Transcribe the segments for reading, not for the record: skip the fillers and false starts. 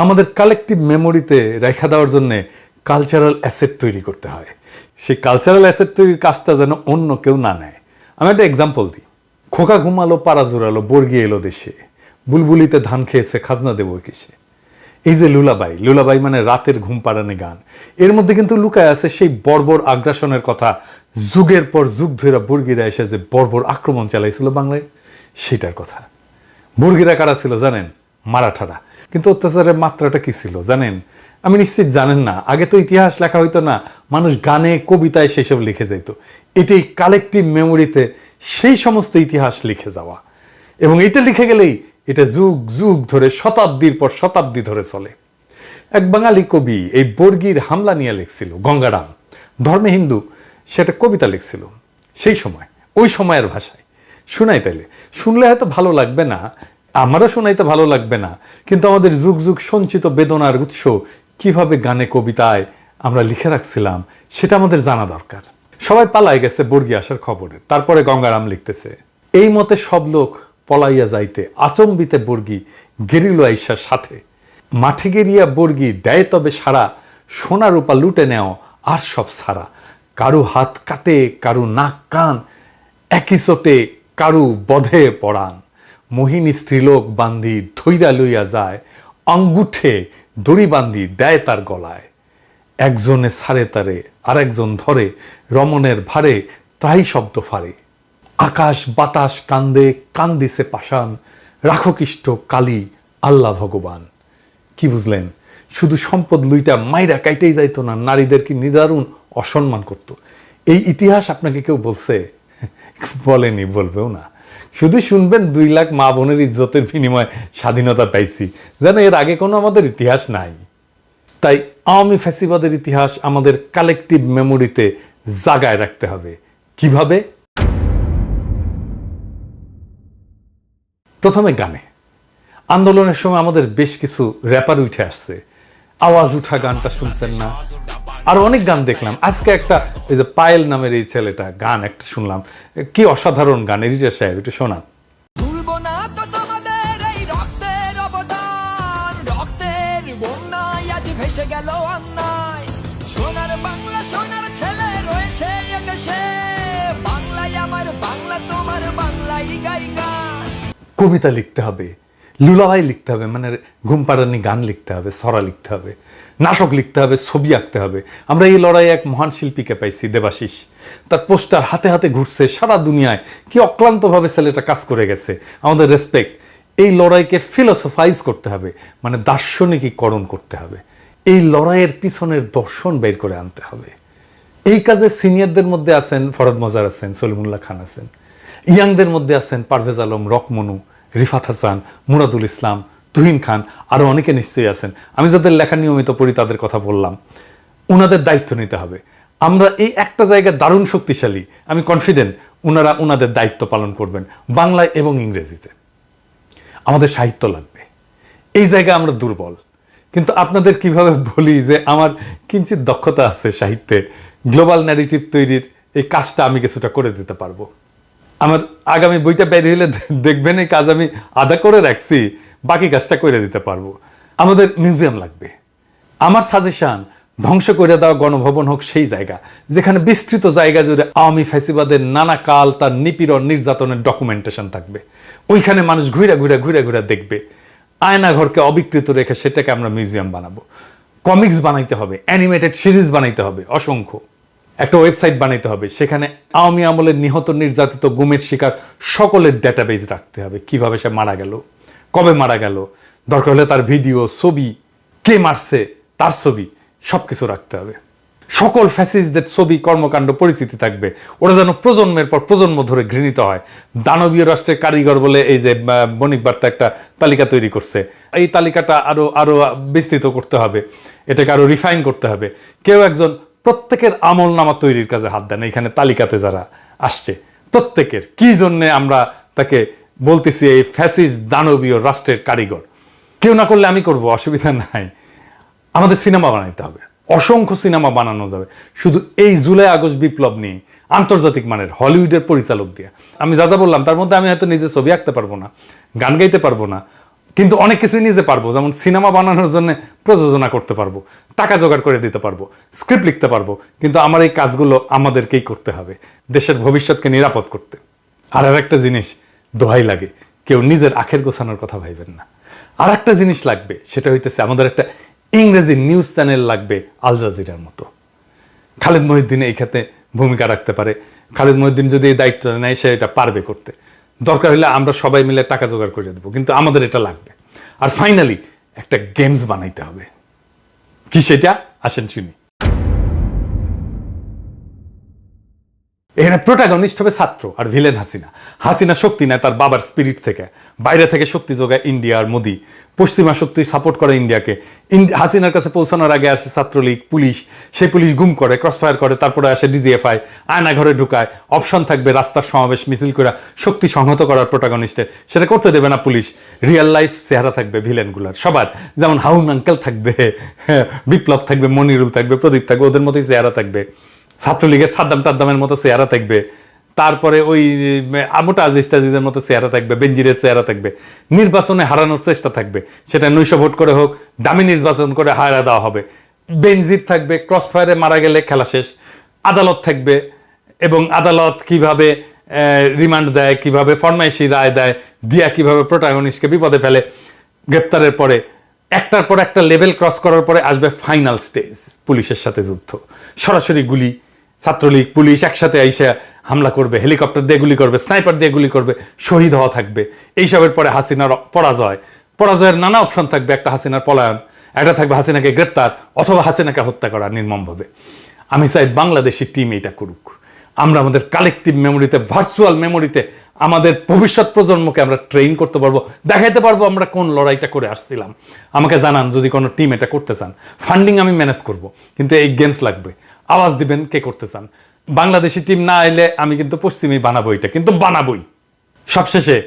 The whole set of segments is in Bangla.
আমাদের কালেকটিভ মেমোরিতে রেখা দেওয়ার জন্য কালচারাল অ্যাসেট তৈরি করতে হয়। সেই কালচারাল অ্যাসেট তৈরির কাজটা যেন অন্য কেউ না নেয়। আমি একটা এক্সাম্পল দিই। খোকা ঘুমালো, পাড়া জোড়ালো, বর্গি এলো দেশে, বুলবুলিতে ধান খেয়েছে, খাজনা দেবো কিসে। এই যে লুলাবাই, লুলাবাই মানে রাতের ঘুম পাড়ানি গান, এর মধ্যে কিন্তু লুকায় আছে সেই বর্বর আগ্রাসনের কথা। যুগের পর যুগ ধরে বর্গিরা এসে যে বর্বর আক্রমণ চালাইছিল বাংলায়, সেটার কথা। বর্গিরা কারা ছিল জানেন? মারাঠারা। কিন্তু অত্যাচারের মাত্রাটা কি ছিল জানেন? আমি নিশ্চিত জানেন না। আগে তো ইতিহাস লেখা হইতো না, মানুষ গানে কবিতায় সেসব লিখে যেত। এটাই কালেকটিভ মেমোরিতে সেই সমস্ত ইতিহাস লিখে যাওয়া, এবং এটা লিখে গেলেই এটা যুগ যুগ ধরে শতাব্দীর পর শতাব্দী ধরে চলে। এক বাঙালি কবি এই বর্গির হামলা নিয়ে লিখছিল, গঙ্গারাম, ধর্মে হিন্দু, সেটা কবিতা লিখছিল সেই সময়, ওই সময়ের ভাষায়। শুনাই তাইলে, শুনলে হয়তো ভালো লাগবে না, আমারও শোনাইতে ভালো লাগবে না, কিন্তু আমাদের যুগ যুগ সঞ্চিত বেদনার উৎস কিভাবে গানে কবিতায় আমরা লিখে রাখছিলাম সেটা আমাদের জানা দরকার। সবাই পালাই গেছে বর্গি আসার খবরে, তারপরে গঙ্গারাম লিখতেছে, এই মতে সব লোক পলাইয়া যাইতে আচম্বিতে বর্গি গেরিল আইসার সাথে, মাঠে গেরিয়া বর্গি দেয় তবে সারা, সোনা রূপা লুটে নেও আর সব সারা, কারু হাত কাটে, কারু নাক কান, একই চোটে কারু বধে পড়ান, মোহিনী স্ত্রীলোক বান্ধি ধৈরা লইয়া যায়, আঙ্গুঠে দড়ি বান্ধি দেয় তার গলায়, একজনে ছাড়ে তারে আর একজন ধরে, রমণের ভারে তাই শব্দ ফারে, আকাশ বাতাস কান্দে কান্দিছে পাষাণ, রাখো কৃষ্ট কালী আল্লাহ ভগবান। কি বুঝলেন? শুধু সম্পদ লুইটা মাইরা কাইতেই যাইতো না, নারীদের কি নিদারুণ অসম্মান করত। এই ইতিহাস আপনাকে কেউ বলছে? বলেনি, বলবেও না। শুধু শুনবেন 2 লাখ মা বোনের ইজ্জতের বিনিময়ে স্বাধীনতা পাইছি, যেন এর আগে কোনো আমাদের ইতিহাস নাই। তাই আওয়ামী ফ্যাসিবাদের ইতিহাস আমাদের কালেকটিভ মেমোরিতে জাগায় রাখতে হবে। কিভাবে? প্রথমে গানে। আন্দোলনের সময় আমাদের বেশ কিছু র্যাপার উঠে আসছে, আওয়াজ উঠা গানটা শুনছেন না? আরো অনেক গান দেখলাম। আজকে একটা এই যে পায়েল নামের এই ছেলেটা গান একটা শুনলাম, কি অসাধারণ গান। এডিটর সাহেব একটু শোনান। ভেসে গেল অন্যায়, সোনার বাংলা সোনার ছেলে রয়েছে এদেশে, বাংলায় আমার বাংলা তোমার বাংলাই গাই গান। কবিতা লিখতে হবে, লুলাভাই লিখতে হবে, মানে ঘুম পাড়ানি গান লিখতে হবে, ছড়া লিখতে হবে, নাটক লিখতে হবে, ছবি আঁকতে হবে। আমরা এই লড়াইয়ে এক মহান শিল্পীকে পাইছি, দেবাশিস। তার পোস্টার হাতে হাতে ঘুরছে সারা দুনিয়ায়, কি অক্লান্তভাবে ছেলেটা কাজ করে গেছে। আমাদের রেসপেক্ট। এই লড়াইকে ফিলোসফাইজ করতে হবে, মানে দার্শনিকীকরণ করতে হবে। এই লড়াইয়ের পিছনের দর্শন বের করে আনতে হবে। এই কাজে সিনিয়রদের মধ্যে আছেন ফরহাদ মজার, আছেন সলিমুল্লাহ খান, আছেন ইয়াংদের মধ্যে আছেন পারভেজ আলম, রকমনু, রিফাত হাসান, মুরাদুল ইসলাম, তুহিন খান, আরো অনেকে নিশ্চয়ই আছেন। আমি যাদের লেখা নিয়মিত পড়ি তাদের কথা বললাম। ওনাদের দায়িত্ব নিতে হবে। আমরা এই একটা জায়গায় দারুণ শক্তিশালী, আমি কনফিডেন্ট ওনারা ওনাদের দায়িত্ব পালন করবেন বাংলায় এবং ইংরেজিতে। আমাদের সাহিত্য লাগবে, এই জায়গায় আমরা দুর্বল। কিন্তু আপনাদের কিভাবে বলি যে আমার কিঞ্চিত দক্ষতা আছে সাহিত্যে, গ্লোবাল ন্যারেটিভ তৈরির এই কাজটা আমি কিছুটা করে দিতে পারবো। আমার আগামী বইটা বেরিয়ে হলে দেখবেন এই কাজ আমি আধা করে রাখছি, বাকি কাজটা করে দিতে পারবো। আমাদের মিউজিয়াম লাগবে। আমার সাজেশন, ধ্বংস করে দেওয়া গণভবন হোক সেই জায়গা যেখানে বিস্তৃত জায়গা জুড়ে আওয়ামী ফ্যাসিবাদের নানা কাল, তার নিপীড়ন নির্যাতনের ডকুমেন্টেশন থাকবে। ওইখানে মানুষ ঘুরে ঘুরে ঘুরে ঘুরে দেখবে। আয়না ঘরকে অবিকৃত রেখে সেটাকে আমরা মিউজিয়াম বানাবো। কমিক্স বানাইতে হবে, অ্যানিমেটেড সিরিজ বানাইতে হবে অসংখ্য। একটা ওয়েবসাইট বানাইতে হবে, সেখানে আওয়ামী আমলের নিহত নির্যাতিত গুমের শিকার সকলের ডেটাবেজ রাখতে হবে। কিভাবে সে মারা গেল, কবে মারা গেল, দরকার হলে তার ভিডিও, ছবি, কে মারছে তার ছবি, সবকিছু রাখতে হবে। সকল ফ্যাসিস্টদের ছবি, কর্মকাণ্ড, পরিচিতি থাকবে। ওরা যেন প্রজন্মের পর প্রজন্ম ধরে ঘৃণিত হয়। দানবীয় রাষ্ট্রের কারিগর বলে এই যে বণিক বার্তা একটা তালিকা তৈরি করছে, এই তালিকাটা আরো আরো বিস্তৃত করতে হবে, এটাকে আরো রিফাইন করতে হবে। কেউ একজন প্রত্যেকের আমল নামা তৈরির কাজে হাত দেন। এখানে তালিকাতে যারা আসছে প্রত্যেকের কি জন্য আমরা তাকে বলতেছি এই ফ্যাসিস্ট দানবীয় রাষ্ট্রের কারিগর। কেউ না করলে আমি করব, অসুবিধা নাই। আমাদের সিনেমা বানাইতে হবে, অসংখ্য সিনেমা বানানো যাবে শুধু এই জুলাই আগস্ট বিপ্লব নিয়ে, আন্তর্জাতিক মানের হলিউডের পরিচালক দিয়ে। আমি যা যা বললাম তার মধ্যে আমি হয়তো নিজে ছবি আঁকতে পারবো না, গান গাইতে পারবো না, কিন্তু অনেক কিছুই নিজে পারবো, যেমন সিনেমা বানানোর জন্য প্রযোজনা করতে পারবো, টাকা জোগাড় করে দিতে পারবো, স্ক্রিপ্ট লিখতে পারবো, কিন্তু আমার এই কাজগুলো আমাদেরকেই করতে হবে দেশের ভবিষ্যৎকে নিরাপদ করতে। আর একটা জিনিস দোহাই লাগে, কেউ নিজের আখের গোছানোর কথা ভাইবেন না। আর একটা জিনিস লাগবে, সেটা হইতেছে আমাদের একটা ইংরেজি নিউজ চ্যানেল লাগবে আল জাজিরার মতো। খালিদ মহিউদ্দিন এই ক্ষেত্রে ভূমিকা রাখতে পারে। খালিদ মহিউদ্দিন যদি এই দায়িত্ব নেয়, সে এটা পারবে করতে। দরকার হলে আমরা সবাই মিলে টাকা জোগাড় করে দেবো, কিন্তু আমাদের এটা লাগবে। আর ফাইনালি একটা গেমস বানাইতে হবে। কি সেটা? আসেন শুনি। এখানে প্রোটাগনিস্ট হবে ছাত্র আর ভিলেন হাসিনা। হাসিনা শক্তি নেয় তার বাবার স্পিরিট থেকে, বাইরে থেকে শক্তি যোগায় ইন্ডিয়া আর মোদি। পশ্চিমা শক্তি সাপোর্ট করে ইন্ডিয়াকে। হাসিনার কাছে পৌঁছানোর আগে আসে ছাত্রলীগ, পুলিশ। সেই পুলিশ গুম করে, ক্রসফায়ার করে, তারপরে আসে ডিজিএফআই, আয়না ঘরে ঢুকায়। অপশন থাকবে রাস্তার সমাবেশ মিছিল করে শক্তি সংহত করার প্রোটাগনিস্টের, সেটা করতে দেবে না পুলিশ। রিয়েল লাইফ চেহারা থাকবে ভিলেনগুলার সবার, যেমন হাউন আঙ্কেল থাকবে, বিপ্লব থাকবে, মনিরুল থাকবে, প্রদীপ থাকবে, ওদের মতোই চেহারা থাকবে। ছাত্রলীগের সাদ্দাম টাদ্দামের মতো চেহারা থাকবে, তারপরে ওই আমোটা আজিজ টাজিজের মতো চেহারা থাকবে, বেনজিরের চেহারা থাকবে। নির্বাচনে হারানোর চেষ্টা থাকবে, সেটা 900 ভোট করে হোক, দামি নির্বাচন করে হারা দেওয়া হবে। বেনজির থাকবে, ক্রসফায়ারে মারা গেলে খেলা শেষ। আদালত থাকবে, এবং আদালত কিভাবে রিমান্ড দেয়, কিভাবে ফরমাইশি রায় দেয়, দিয়া কিভাবে প্রোটাগনিস্টকে বিপদে ফেলে। গ্রেপ্তারের পরে একটার পর একটা লেভেল ক্রস করার পরে আসবে ফাইনাল স্টেজ, পুলিশের সাথে যুদ্ধ। সরাসরি গুলি, ছাত্রলীগ পুলিশ একসাথে আইসা হামলা করবে, হেলিকপ্টার দিয়ে গুলি করবে, স্নাইপার দিয়ে গুলি করবে, শহীদ হওয়া থাকবে। এইসবের পরে হাসিনার পরাজয়ের নানা অপশন থাকবে। একটা হাসিনার পলায়ন, একটা থাকবে হাসিনাকে গ্রেপ্তার, অথবা হাসিনাকে হত্যা করা নির্মমভাবে। আমি চাই বাংলাদেশি টিম এটা করুক। আমরা আমাদের কালেকটিভ মেমোরিতে, ভার্চুয়াল মেমোরিতে আমাদের ভবিষ্যৎ প্রজন্মকে আমরা ট্রেন করতে পারবো, দেখাইতে পারবো আমরা কোন লড়াইটা করে আসছিলাম। আমাকে জানান যদি কোনো টিম এটা করতে চান। ফান্ডিং আমি ম্যানেজ করব, কিন্তু এই গেমস লাগবে। আওয়াজ দিবেন কে করতে চান। বাংলাদেশি টিম না এলে আমি কিন্তু পশ্চিমী বানাবো, এটা কিন্তু বানাবই। সবশেষে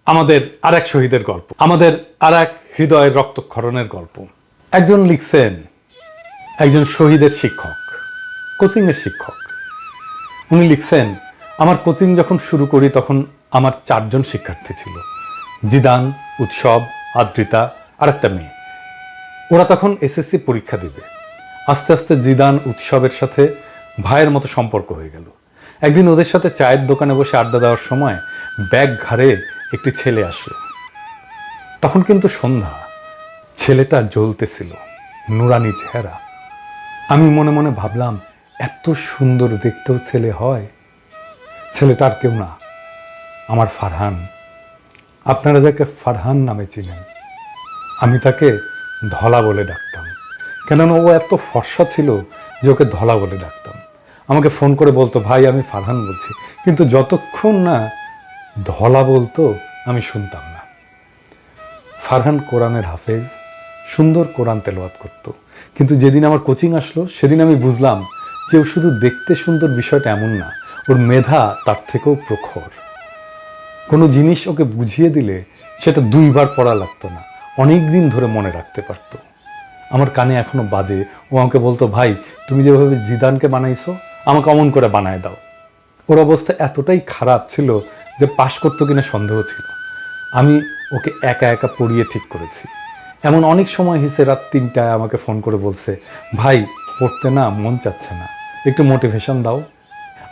আমাদের আরেক শহীদের গল্প, আমাদের আরেক হৃদয়ের রক্তক্ষরণের গল্প। একজন লিখছেন, একজন শহীদের শিক্ষক, কোচিং এর শিক্ষক। উনি লিখছেন, আমার কোচিং যখন শুরু করি তখন আমার 4 জন শিক্ষার্থী ছিল, জিদান, উৎসব, আদ্রিতা আর একটা মেয়ে। ওরা তখন এসএসসি পরীক্ষা দিবে। আস্তে আস্তে জিদান উৎসবের সাথে ভাইয়ের মতো সম্পর্ক হয়ে গেল। একদিন ওদের সাথে চায়ের দোকানে বসে আড্ডা দেওয়ার সময় ব্যাগ ঘাড়ে একটি ছেলে আসলো। তখন কিন্তু সন্ধ্যা, ছেলেটা জ্বলতেছিল, নুরানি চেহারা। আমি মনে মনে ভাবলাম, এত সুন্দর দেখতেও ছেলে হয়। ছেলেটা আর কেউ না, আমার ফারহান। আপনারা যাকে ফারহান নামে চিনেন, আমি তাকে ধলা বলে ডাকতাম। কেননা ও এত ফর্সা ছিল যে ওকে ধলা বলে ডাকতাম। আমাকে ফোন করে বলতো, ভাই আমি ফারহান বলছি, কিন্তু যতক্ষণ না ধলা বলতো আমি শুনতাম না। ফারহান কোরআনের হাফেজ, সুন্দর কোরআন তেলাওয়াত করত। কিন্তু যেদিন আমার কোচিং আসলো সেদিন আমি বুঝলাম যে ও শুধু দেখতে সুন্দর বিষয়টা এমন না, ওর মেধা তার থেকেও প্রখর। কোনো জিনিস ওকে বুঝিয়ে দিলে সেটা 2 বার পড়া লাগতো না, অনেক দিন ধরে মনে রাখতে পারতো। আমার কানে এখনো বাজে, ও আমাকে বলতো, ভাই তুমি যেভাবে জিদানকে বানাইছো আমাকে অমন করে বানায় দাও। ওর অবস্থা এতটাই খারাপ ছিল যে পাশ করতো কিনা সন্দেহ ছিল। আমি ওকে একা একা পড়িয়ে ঠিক করেছি। এমন অনেক সময় হিসে রাত 3টায় আমাকে ফোন করে বলছে, ভাই পড়তে না মন চাচ্ছে না, একটু মোটিভেশন দাও।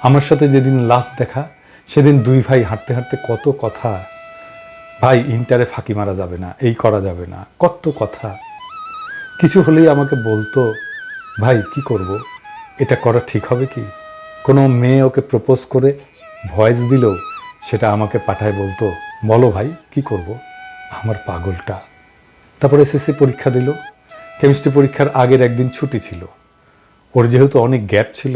আমার সাথে যেদিন লাস্ট দেখা সেদিন 2 ভাই হাঁটতে হাঁটতে কত কথা, ভাই ইন্টারে ফাঁকি মারা যাবে না, এই করা যাবে না, কত কথা। কিছু হলেই আমাকে বলতো, ভাই কি করব, এটা করা ঠিক হবে কি? কোনো মেয়ে ওকে প্রপোজ করে ভয়েস দিল, সেটা আমাকে পাঠায় বলতো, বলো ভাই কি করব। আমার পাগলটা। তারপর এসএসসি পরীক্ষা দিল। কেমিস্ট্রি পরীক্ষার আগের একদিন ছুটি ছিল। ওর যেহেতু অনেক গ্যাপ ছিল,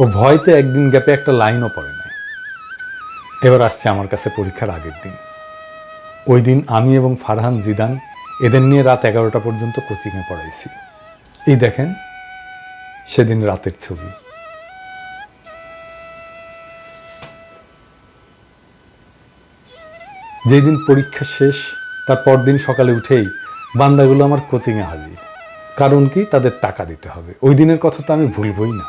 ও ভয়তে একদিন গ্যাপে একটা লাইনও পড়ে নাই। এবার আসছে আমার কাছে পরীক্ষার আগের দিন। ওই দিন আমি এবং ফারহান, জিদান এদের নিয়ে রাত 11টা পর্যন্ত কোচিংয়ে পড়াইছি। এই দেখেন সেদিন রাতের ছবি। যেই দিন পরীক্ষা শেষ তার পরদিন সকালে উঠেই বান্দাগুলো আমার কোচিংয়ে হাজির। কারণ কি, তাদের টাকা দিতে হবে। ওই দিনের কথা তো আমি ভুলবই না।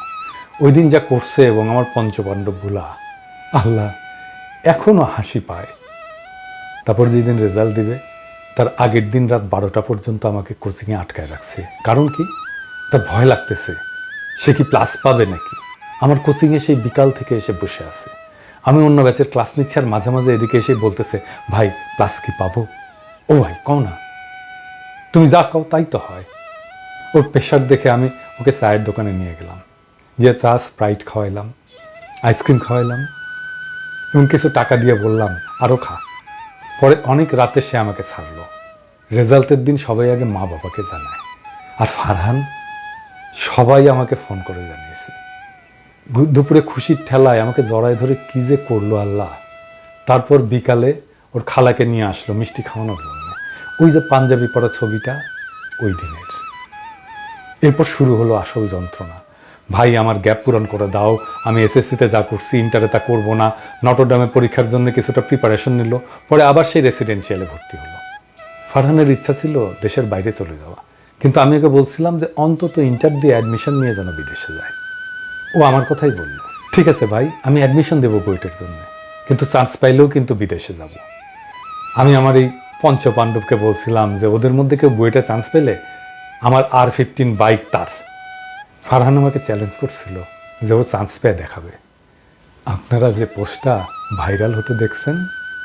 ওই দিন যা করছে এবং আমার পঞ্চপাণ্ডব ভুলা, আল্লাহ এখনো হাসি পায়। তারপর যেদিন রেজাল্ট দিবে তার আগের দিন রাত 12টা পর্যন্ত আমাকে কোচিংয়ে আটকায় রাখছে। কারণ কি? তার ভয় লাগতেছে সে কি প্লাস পাবে নাকি। আমার কোচিংয়ে সেই বিকাল থেকে এসে বসে আছে। আমি অন্য ব্যাচের ক্লাস নিচ্ছি আর মাঝে মাঝে এদিকে এসে বলতেছে, ভাই প্লাস কি পাবো? ও ভাই কও না, তুমি যা কও তাই তো হয়। ওর প্রেশার দেখে আমি ওকে চায়ের দোকানে নিয়ে গেলাম, গিয়ে চা স্প্রাইট খাওয়াইলাম, আইসক্রিম খাওয়াইলাম এবং কিছু টাকা দিয়ে বললাম আরও খা। পরে অনেক রাতে সে আমাকে ছাড়লো। রেজাল্টের দিন সবাই আগে মা বাবাকে জানায়, আর ফারহান সবাই আমাকে ফোন করে জানিয়েছে। দুপুরে খুশির ঠেলায় আমাকে জড়ায় ধরে কি যে করলো আল্লাহ। তারপর বিকালে ওর খালাকে নিয়ে আসলো মিষ্টি খাওয়ানোর জন্য। ওই যে পাঞ্জাবি পরা ছবিটা ওই দিনের। এরপর শুরু হলো আসল যন্ত্রণা। ভাই আমার গ্যাপ পূরণ করে দাও, আমি এসএসসিতে যা করছি ইন্টারে তা করবো না। নটরডামে পরীক্ষার জন্য কিছুটা প্রিপারেশন নিল, পরে আবার সেই রেসিডেন্সিয়ালে ভর্তি হলো। ফারহানের ইচ্ছা ছিল দেশের বাইরে চলে যাওয়া, কিন্তু আমি ওকে বলছিলাম যে অন্তত ইন্টার দিয়ে অ্যাডমিশন নিয়ে যেন বিদেশে যায়। ও আমার কথাই বলল, ঠিক আছে ভাই আমি অ্যাডমিশন দেবো বুয়েটের জন্য, কিন্তু চান্স পাইলেও কিন্তু বিদেশে যাব। আমি আমার এই পঞ্চপাণ্ডবকে বলছিলাম যে ওদের মধ্যে কেউ বুয়েটে চান্স পেলে আমার R15 বাইক তার। ফারহান আমাকে চ্যালেঞ্জ করছিল যে ও চান্স পেয়ে দেখাবে। আপনারা যে পোস্টটা ভাইরাল হতে দেখছেন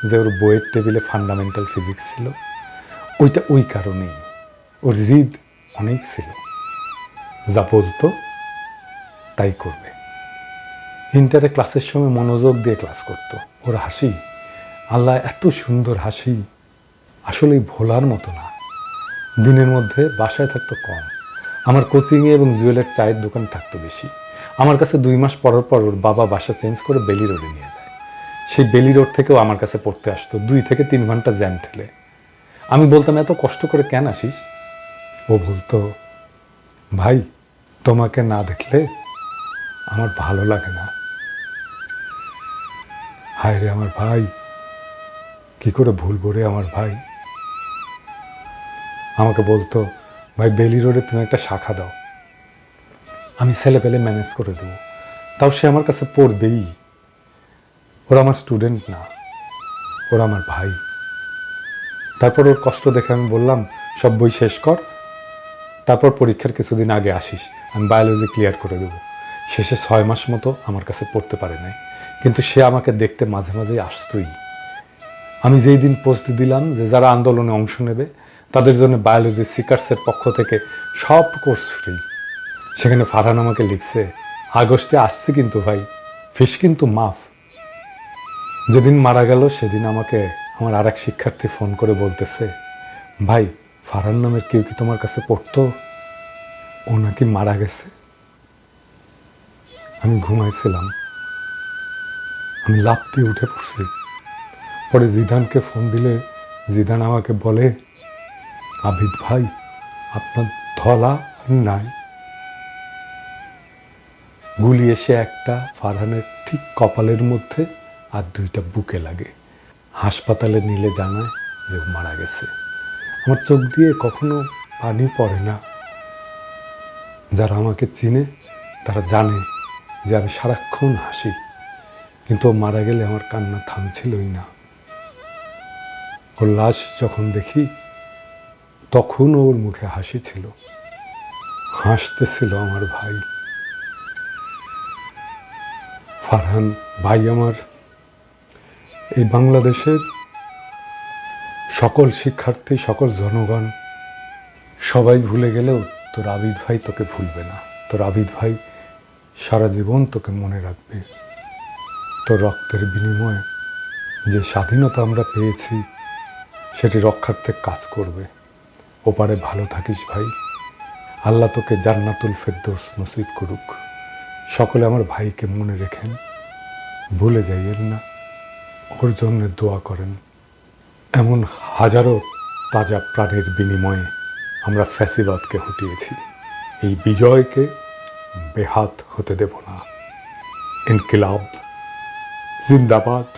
যে ওর বইয়ের টেবিলে ফান্ডামেন্টাল ফিজিক্স ছিল, ওইটা ওই কারণেই। ওর জিদ অনেক ছিল, যা বলতো তাই করবে। ইন্টারে ক্লাসের সময় মনোযোগ দিয়ে ক্লাস করতো। ওর হাসি, আল্লাহ এত সুন্দর হাসি, আসলেই ভোলার মতো না। দিনের মধ্যে বাসায় থাকতো কম, আমার কোচিংয়ে এবং জুয়েলের চায়ের দোকান থাকতো বেশি। আমার কাছে 2 মাস পর পর ওর বাবা বাসা চেঞ্জ করে বেলি রোডে নিয়ে যায়। সেই বেলি রোড থেকেও আমার কাছে পড়তে আসতো 2 থেকে 3 ঘন্টা জ্যাম ঠেলে। আমি বলতাম এত কষ্ট করে কেন আসিস? ও বলতো, ভাই তোমাকে না দেখলে আমার ভালো লাগে না। হায় রে আমার ভাই, কি করে ভুলবো রে আমার ভাই। আমাকে বলতো, ভাই বেলি রোডে তুমি একটা শাখা দাও, আমি ছেলে পেলে ম্যানেজ করে দেবো। তাও সে আমার কাছে পড়বেই। ওরা আমার স্টুডেন্ট না, ওরা আমার ভাই। তারপর ওর কষ্ট দেখে আমি বললাম, সব বই শেষ কর, তারপর পরীক্ষার কিছুদিন আগে আসিস, আমি বায়োলজি ক্লিয়ার করে দেবো। শেষে 6 মাস মতো আমার কাছে পড়তে পারে নাই, কিন্তু সে আমাকে দেখতে মাঝে মাঝেই আসতোই। আমি যেই দিন পোস্ট দিলাম যে যারা আন্দোলনে অংশ নেবে তাদের জন্য বায়োলজি সিকার্সের পক্ষ থেকে সব কোর্স ফ্রি, সেখানে ফারহান আমাকে লিখছে, আগস্টে আসছে কিন্তু ভাই, ফিস কিন্তু মাফ। যেদিন মারা গেল সেদিন আমাকে আমার আরেক শিক্ষার্থী ফোন করে বলতেছে, ভাই ফারহান নামের কেউ কি তোমার কাছে পড়তো? ও নাকি মারা গেছে। আমি ঘুমাইছিলাম, আমি লাফ দিয়ে উঠে পড়ছি। পরে জিদানকে ফোন দিলে জিদান আমাকে বলে, আবিদ ভাই আপনার ধলা নাই। গুলি এসে একটা ফারহানের ঠিক কপালের মধ্যে আর 2টা বুকে লাগে। হাসপাতালে নিলে জানায় যে ও মারা গেছে। আমার চোখ দিয়ে কখনো পানি পড়ে না। যারা আমাকে চিনে তারা জানে যে আমি সারাক্ষণ হাসি, কিন্তু ও মারা গেলে আমার কান্না থামছিলই না। ওর লাশ যখন দেখি তখন ওর মুখে হাসি ছিল, হাসতেছিল আমার ভাই। ফারহান ভাই আমার এই বাংলাদেশের সকল শিক্ষার্থী, সকল জনগণ সবাই ভুলে গেলেও তোর আবিদ ভাই তোকে ভুলবে না। তোর আবিদ ভাই সারা জীবন তোকে মনে রাখবে। তোর রক্তের বিনিময়ে যে স্বাধীনতা আমরা পেয়েছি সেটি রক্ষার্থে কাজ করবে। ওপারে ভালো থাকিস ভাই, আল্লাহ তোকে জান্নাতুল ফেরদৌস নসিব করুক। সকলে আমার ভাইকে মনে রেখেন, ভুলে যাইয়েন না, ওর জন্য দোয়া করেন। এমন হাজারো তাজা প্রাণের বিনিময়ে আমরা ফ্যাসিবাদকে হটিয়েছি। এই বিজয়কে বেহাত হতে দেব না। ইনকিলাব জিন্দাবাদ।